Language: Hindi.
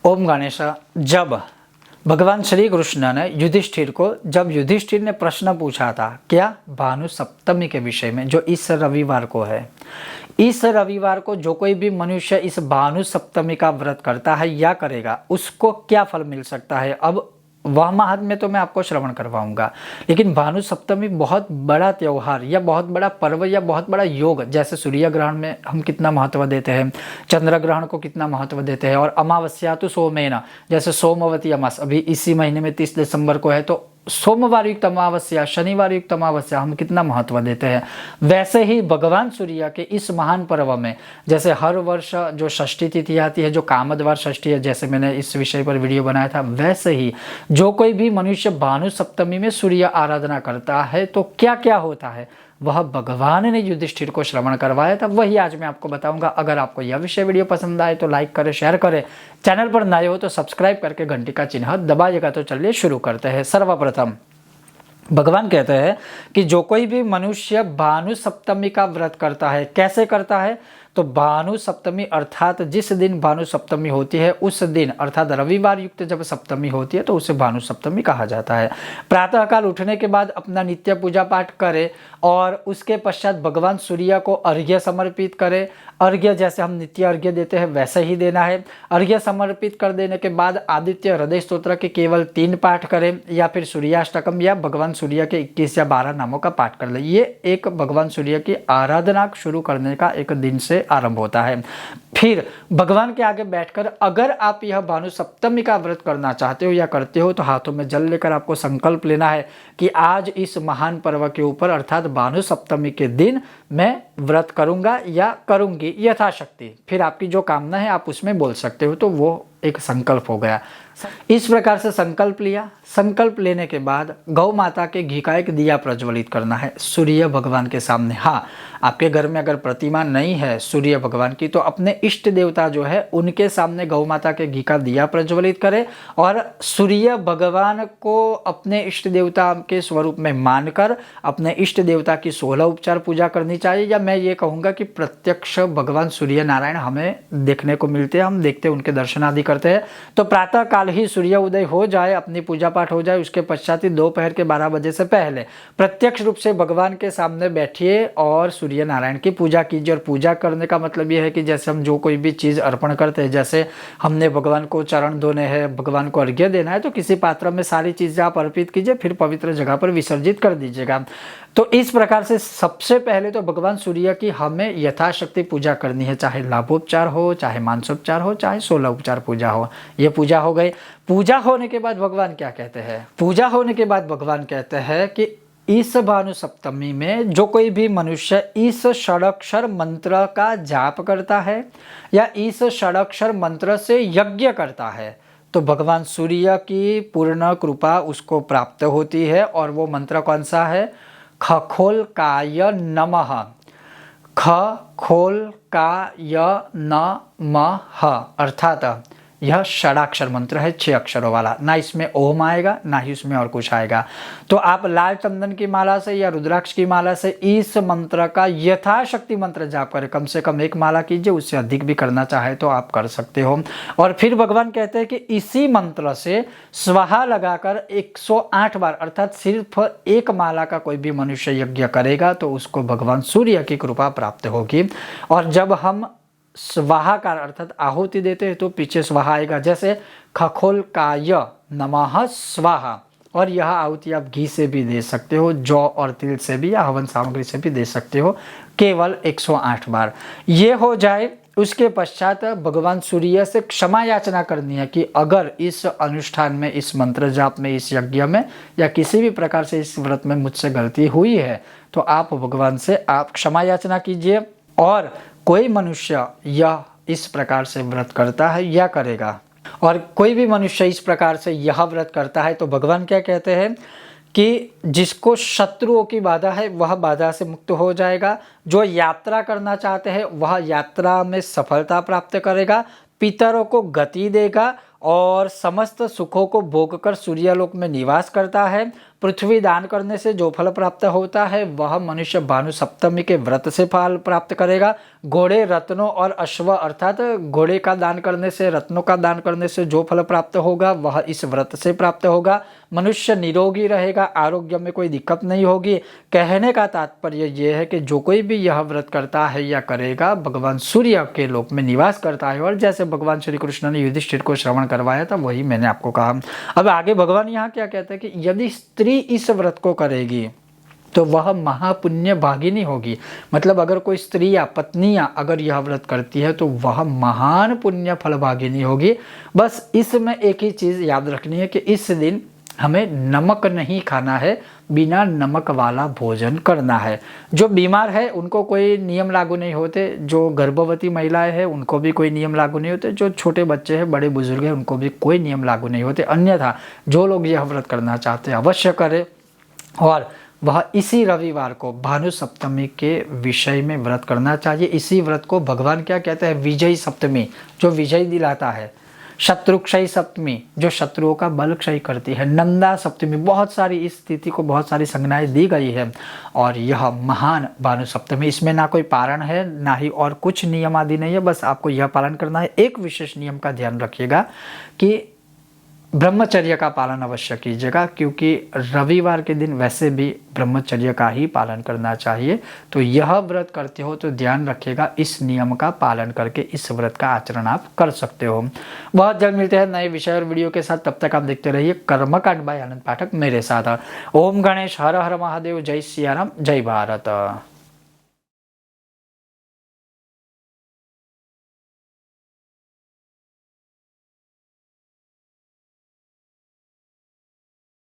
ओम गणेश। जब भगवान श्री कृष्ण ने युधिष्ठिर को, जब युधिष्ठिर ने प्रश्न पूछा था क्या, भानु सप्तमी के विषय में, जो इस रविवार को है, इस रविवार को जो कोई भी मनुष्य इस भानु सप्तमी का व्रत करता है या करेगा उसको क्या फल मिल सकता है, अब वह महात्म्य तो मैं आपको श्रवण करवाऊंगा। लेकिन भानु सप्तमी बहुत बड़ा त्योहार या बहुत बड़ा पर्व या बहुत बड़ा योग, जैसे सूर्य ग्रहण में हम कितना महत्व देते हैं, चंद्र ग्रहण को कितना महत्व देते हैं, और अमावस्या तो सोमेना, जैसे सोमवती अमास अभी इसी महीने में 30 दिसंबर को है, तो सोमवार युक्त अमावस्या, शनिवार युक्त अमावस्या हम कितना महत्व देते हैं। वैसे ही भगवान सूर्य के इस महान पर्व में, जैसे हर वर्ष जो षष्ठी तिथि आती है, जो कामदवार षष्ठी है, जैसे मैंने इस विषय पर वीडियो बनाया था, वैसे ही जो कोई भी मनुष्य भानु सप्तमी में सूर्य आराधना करता है तो क्या क्या होता है, वह भगवान ने युधिष्ठिर को श्रवण करवाया था, वही आज मैं आपको बताऊंगा। अगर आपको यह विषय वीडियो पसंद आए तो लाइक करें, शेयर करें, चैनल पर नए हो तो सब्सक्राइब करके घंटी का चिन्ह दबाइएगा। तो चलिए शुरू करते हैं। सर्वप्रथम भगवान कहते हैं कि जो कोई भी मनुष्य भानु सप्तमी का व्रत करता है, कैसे करता है, तो भानु सप्तमी अर्थात जिस दिन भानु सप्तमी होती है उस दिन, अर्थात रविवार युक्त जब सप्तमी होती है तो उसे भानु सप्तमी कहा जाता है। प्रातःकाल उठने के बाद अपना नित्य पूजा पाठ करे और उसके पश्चात भगवान सूर्य को अर्घ्य समर्पित करे। अर्घ्य जैसे हम नित्य अर्घ्य देते हैं वैसे ही देना है। अर्घ्य समर्पित कर देने के बाद आदित्य हृदय स्तोत्र के केवल 3 पाठ करें, या फिर सूर्याष्टकम या भगवान सूर्य के 21 या 12 नामों का पाठ कर ले। ये एक भगवान सूर्य की आराधना शुरू करने का एक दिन से आरंभ होता है। फिर भगवान के आगे बैठकर अगर आप यह भानु सप्तमी का व्रत करना चाहते हो या करते हो तो हाथों में जल लेकर आपको संकल्प लेना है कि आज इस महान पर्व के ऊपर, अर्थात भानु सप्तमी के दिन मैं व्रत करूंगा या करूंगी यथाशक्ति। फिर आपकी जो कामना है आप उसमें बोल सकते हो, तो वो एक संकल्प हो गया। इस प्रकार से संकल्प लिया। संकल्प लेने के बाद गौ माता के घी का एक दिया प्रज्वलित करना है सूर्य भगवान के सामने। हाँ, आपके घर में अगर प्रतिमा नहीं है सूर्य भगवान की तो अपने इष्ट देवता जो है उनके सामने गौ माता के घी का दिया प्रज्वलित करें और सूर्य भगवान को अपने इष्ट देवता के स्वरूप में मानकर अपने इष्ट देवता की 16 उपचार पूजा करनी चाहिए। या मैं ये कहूँगा कि प्रत्यक्ष भगवान सूर्य नारायण हमें देखने को मिलते हैं, हम देखते हैं, उनके दर्शन आदि करते हैं। तो प्रातः काल ही सूर्य उदय हो जाए, अपनी पूजा पाठ हो जाए, उसके पश्चात ही दोपहर के 12 बजे से पहले प्रत्यक्ष रूप से भगवान के सामने बैठिए और सूर्य नारायण की पूजा कीजिए। और पूजा करने का मतलब यह है कि जैसे हम जो कोई भी चीज़ अर्पण करते हैं, जैसे हमने भगवान को चरण धोने हैं, भगवान को अर्घ्य देना है, तो किसी पात्र में सारी चीज़ें आप अर्पित कीजिए, फिर पवित्र जगह पर विसर्जित कर दीजिएगा। तो इस प्रकार से सबसे पहले तो भगवान सूर्य की हमें यथाशक्ति पूजा करनी है, चाहे लाभोपचार हो, चाहे मांसोपचार हो, चाहे 16 उपचार पूजा हो। ये पूजा हो गई। पूजा होने के बाद भगवान क्या कहते हैं? पूजा होने के बाद भगवान कहते हैं कि इस भानु सप्तमी में जो कोई भी मनुष्य इस षडाक्षर मंत्र का जाप करता है या इस षडाक्षर मंत्र से यज्ञ करता है तो भगवान सूर्य की पूर्ण कृपा उसको प्राप्त होती है। और वो मंत्र कौन सा है? खखोल्काय नमः। खखोल्काय नमः अर्थात यह षडाक्षर मंत्र है, 6 अक्षरों वाला। ना इसमें ओम आएगा, ना ही उसमें और कुछ आएगा। तो आप लाल चंदन की माला से या रुद्राक्ष की माला से इस मंत्र का यथाशक्ति मंत्र जाप करें। कम से कम 1 माला कीजिए, उससे अधिक भी करना चाहे तो आप कर सकते हो। और फिर भगवान कहते हैं कि इसी मंत्र से स्वाहा लगाकर 108 बार, अर्थात सिर्फ 1 माला का कोई भी मनुष्य यज्ञ करेगा तो उसको भगवान सूर्य की कृपा प्राप्त होगी। और जब हम स्वाहाकार अर्थात आहुति देते हैं तो पीछे स्वाहा आएगा, जैसे खखोल्काय नमः स्वाहा। और यह आहुति आप घी से भी दे सकते हो, जौ और तिल से भी, या हवन सामग्री से भी दे सकते हो, केवल 108 बार। ये हो जाए उसके पश्चात भगवान सूर्य से क्षमा याचना करनी है कि अगर इस अनुष्ठान में, इस मंत्र जाप में, इस यज्ञ में या किसी भी प्रकार से इस व्रत में मुझसे गलती हुई है तो आप भगवान से आप क्षमा याचना कीजिए। और कोई मनुष्य यह इस प्रकार से व्रत करता है या करेगा, और कोई भी मनुष्य इस प्रकार से यह व्रत करता है तो भगवान क्या कहते हैं कि जिसको शत्रुओं की बाधा है वह बाधा से मुक्त हो जाएगा। जो यात्रा करना चाहते हैं वह यात्रा में सफलता प्राप्त करेगा, पितरों को गति देगा और समस्त सुखों को भोग कर सूर्यलोक में निवास करता है। पृथ्वी दान करने से जो फल प्राप्त होता है वह मनुष्य भानु सप्तमी के व्रत से फल प्राप्त करेगा। घोड़े, रत्नों और अश्व अर्थात घोड़े का दान करने से, रत्नों का दान करने से जो फल प्राप्त होगा वह इस व्रत से प्राप्त होगा। मनुष्य निरोगी रहेगा, आरोग्य में कोई दिक्कत नहीं होगी। कहने का तात्पर्य यह है कि जो कोई भी यह व्रत करता है या करेगा भगवान सूर्य के लोक में निवास करता है। और जैसे भगवान श्री कृष्ण ने युधिष्ठिर को श्रवण करवाया था वही मैंने आपको कहा। अब आगे भगवान यहाँ क्या कहते हैं कि यदि स्त्री इस व्रत को करेगी तो वह महापुण्य भागिनी होगी। मतलब अगर कोई स्त्री या पत्नियां अगर यह व्रत करती है तो वह महान पुण्य फल भागिनी होगी। बस इसमें एक ही चीज़ याद रखनी है कि इस दिन हमें नमक नहीं खाना है, बिना नमक वाला भोजन करना है। जो बीमार है उनको कोई नियम लागू नहीं होते, जो गर्भवती महिलाएं हैं उनको भी कोई नियम लागू नहीं होते, जो छोटे बच्चे हैं, बड़े बुजुर्ग हैं उनको भी कोई नियम लागू नहीं होते। अन्यथा जो लोग यह व्रत करना चाहते हैं अवश्य करें। और वह इसी रविवार को भानु सप्तमी के विषय में व्रत करना चाहिए। इसी व्रत को भगवान क्या कहते हैं? विजयी सप्तमी, जो विजय दिलाता है। शत्रुक्षय सप्तमी, जो शत्रुओं का बल क्षय करती है। नंदा सप्तमी, बहुत सारी इस तिथि को बहुत सारी संज्ञाएं दी गई है। और यह महान भानु सप्तमी, इसमें ना कोई पारण है ना ही और कुछ नियम आदि नहीं है, बस आपको यह पालन करना है। एक विशेष नियम का ध्यान रखिएगा कि ब्रह्मचर्य का पालन अवश्य कीजिएगा, क्योंकि रविवार के दिन वैसे भी ब्रह्मचर्य का ही पालन करना चाहिए। तो यह व्रत करते हो तो ध्यान रखिएगा, इस नियम का पालन करके इस व्रत का आचरण आप कर सकते हो। बहुत जल्द मिलते हैं नए विषय और वीडियो के साथ, तब तक आप देखते रहिए कर्मकांड बाय आनंद पाठक मेरे साथ। ओम गणेश, हर हर महादेव, जय सिया राम, जय भारत।